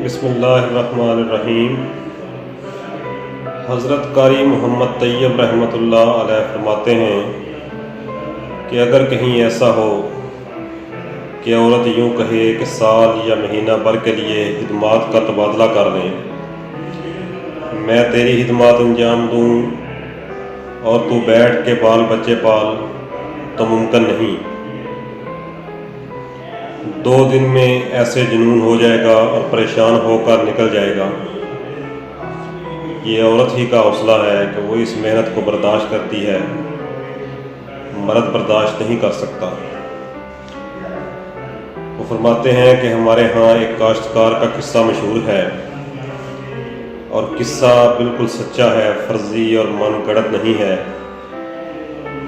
بسم اللہ الرحمن الرحیم۔ حضرت قاری محمد طیب رحمۃ اللہ علیہ فرماتے ہیں کہ اگر کہیں ایسا ہو کہ عورت یوں کہے کہ سال یا مہینہ بھر کے لیے خدمات کا تبادلہ کر لیں، میں تیری خدمات انجام دوں اور تو بیٹھ کے بال بچے پال، تو ممکن نہیں۔ 2 دن میں ایسے جنون ہو جائے گا اور پریشان ہو کر نکل جائے گا۔ یہ عورت ہی کا حوصلہ ہے کہ وہ اس محنت کو برداشت کرتی ہے، مرد برداشت نہیں کر سکتا۔ وہ فرماتے ہیں کہ ہمارے ہاں ایک کاشتکار کا قصہ مشہور ہے، اور قصہ بالکل سچا ہے، فرضی اور من گڑت نہیں ہے،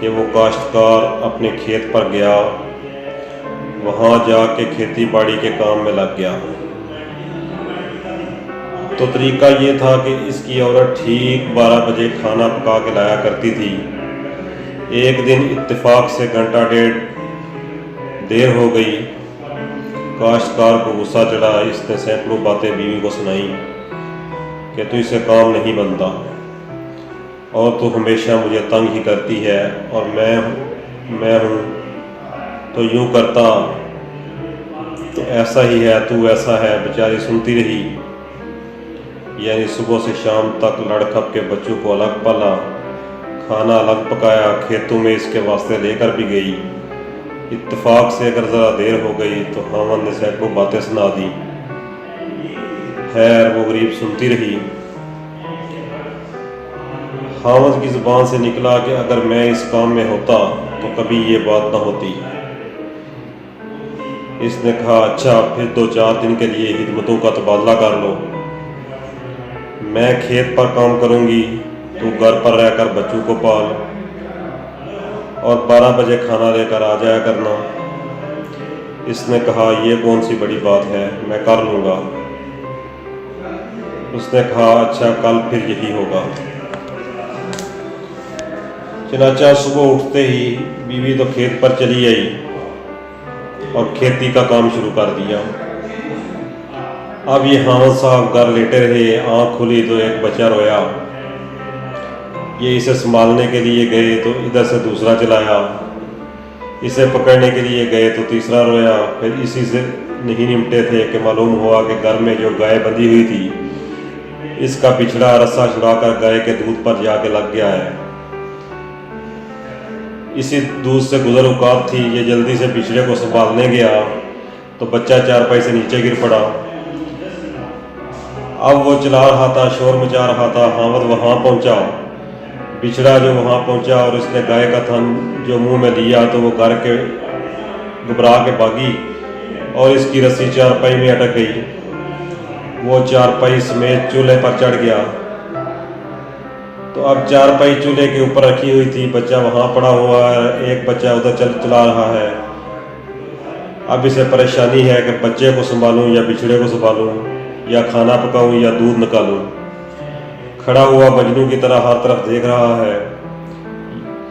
کہ وہ کاشتکار اپنے کھیت پر گیا، وہاں جا کے کھیتی باڑی کے کام میں لگ گیا۔ تو طریقہ یہ تھا کہ اس کی عورت ٹھیک 12 بجے کھانا پکا کے لایا کرتی تھی۔ ایک دن اتفاق سے گھنٹہ ڈیڑھ دیر ہو گئی۔ کاشتکار کو غصہ چڑھا، اس نے سینکڑوں باتیں بیوی کو سنائیں کہ تو اسے کام نہیں بنتا، اور تو ہمیشہ مجھے تنگ ہی کرتی ہے، اور میں ہوں تو یوں کرتا تو ایسا ہی ہے، تو ایسا ہے۔ بیچاری سنتی رہی، یعنی صبح سے شام تک لڑ کھپ کے بچوں کو الگ پالا، کھانا الگ پکایا، کھیتوں میں اس کے واسطے لے کر بھی گئی۔ اتفاق سے اگر ذرا دیر ہو گئی تو خاوند نے سینکڑوں باتیں سنا دی۔ خیر وہ غریب سنتی رہی۔ خاوند کی زبان سے نکلا کہ اگر میں اس کام میں ہوتا تو کبھی یہ بات نہ ہوتی۔ اس نے کہا اچھا، پھر 2-4 دن کے لیے خدمتوں کا تبادلہ کر لو۔ میں کھیت پر کام کروں گی، تو گھر پر رہ کر بچوں کو پال، اور 12 بجے کھانا لے کر آ جایا کرنا۔ اس نے کہا یہ کون سی بڑی بات ہے، میں کر لوں گا۔ اس نے کہا اچھا، کل پھر یہی ہوگا۔ چنانچہ صبح اٹھتے ہی بیوی تو کھیت پر چلی آئی اور کھیتی کا کام شروع کر دیا۔ اب یہ خاوند صاحب گھر لیٹے رہے، آنکھ کھلی تو ایک بچہ رویا۔ یہ اسے سنبھالنے کے لیے گئے تو ادھر سے دوسرا چلایا، اسے پکڑنے کے لیے گئے تو تیسرا رویا۔ پھر اسی سے نہیں نمٹے تھے کہ معلوم ہوا کہ گھر میں جو گائے بندھی ہوئی تھی، اس کا بچھڑا رسا چھڑا کر گائے کے دودھ پر جا کے لگ گیا ہے۔ اسی دودھ سے گزر اوقات تھی، یہ جلدی سے بچھڑے کو سنبھالنے گیا تو بچہ چارپائی سے نیچے گر پڑا۔ اب وہ چلا رہا تھا، شور مچا رہا تھا، خاوند وہاں پہنچا۔ بچھڑا جو وہاں پہنچا اور اس نے گائے کا تھن جو منہ میں لیا تو وہ گھر کے گھبرا کے بھاگی اور اس کی رسی چارپائی میں اٹک گئی۔ وہ چارپائی سمیت چولہے پر چڑھ گیا۔ تو اب چارپائی چولہے کے اوپر رکھی ہوئی تھی، بچہ وہاں پڑا ہوا ہے، ایک بچہ ادھر چلا رہا ہے۔ اب اسے پریشانی ہے کہ بچے کو سنبھالوں یا بچھڑے کو سنبھالوں، یا کھانا پکاؤں یا دودھ نکالوں۔ کھڑا ہوا مجنوں کی طرح ہر طرف دیکھ رہا ہے۔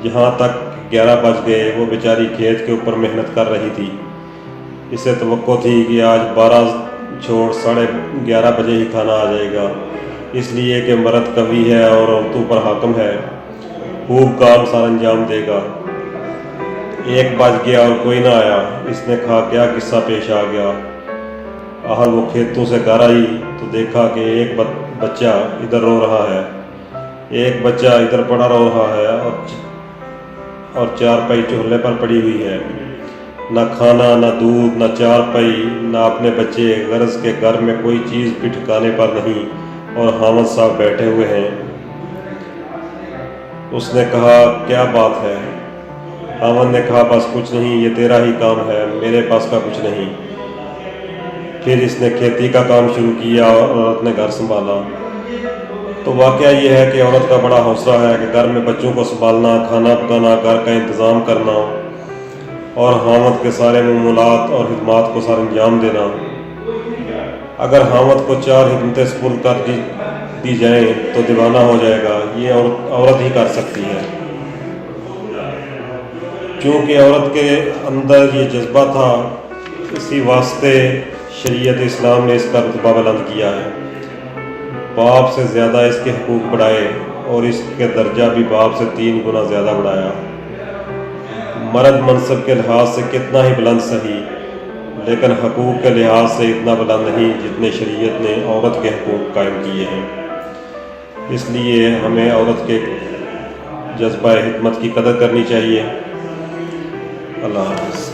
یہاں تک 11 بج گئے۔ وہ بیچاری کھیت کے اوپر محنت کر رہی تھی۔ اسے توقع تھی کہ آج 12 چھوڑ 11:30 بجے ہی کھانا آ جائے گا، اس لیے کہ مرد قوی ہے اور عورتوں پر حاکم ہے، خوب کام سار انجام دے گا۔ 1 بج گیا اور کوئی نہ آیا۔ اس نے کہا کیا قصہ پیش آ گیا۔ وہ کھیتوں سے گھر آئی تو دیکھا کہ ایک بچہ ادھر رو رہا ہے، ایک بچہ ادھر پڑا رو رہا ہے، اور چارپائی چولہے پر پڑی ہوئی ہے۔ نہ کھانا، نہ دودھ، نہ چارپائی، نہ اپنے بچے، غرض کے گھر میں کوئی چیز بھی ٹھکانے پر نہیں، اور خاوند صاحب بیٹھے ہوئے ہیں۔ اس نے کہا کیا بات ہے؟ خاوند نے کہا بس کچھ نہیں، یہ تیرا ہی کام ہے، میرے پاس کا کچھ نہیں۔ پھر اس نے کھیتی کا کام شروع کیا اور عورت نے گھر سنبھالا۔ تو واقعہ یہ ہے کہ عورت کا بڑا حوصلہ ہے کہ گھر میں بچوں کو سنبھالنا، کھانا پکانا، گھر کا انتظام کرنا، اور خاوند کے سارے معمولات اور خدمات کو سر انجام دینا۔ اگر خاوند کو 4 خدمتیں سپرد کر دی جائیں تو دیوانہ ہو جائے گا۔ یہ عورت ہی کر سکتی ہے۔ چونکہ عورت کے اندر یہ جذبہ تھا، اسی واسطے شریعت اسلام نے اس کا رتبہ بلند کیا ہے، باپ سے زیادہ اس کے حقوق بڑھائے اور اس کے درجہ بھی باپ سے 3 گنا زیادہ بڑھایا۔ مرد منصب کے لحاظ سے کتنا ہی بلند صحیح، لیکن حقوق کے لحاظ سے اتنا بلند نہیں جتنے شریعت نے عورت کے حقوق قائم کیے ہیں۔ اس لیے ہمیں عورت کے جذبہ حکمت کی قدر کرنی چاہیے۔ اللہ حافظ۔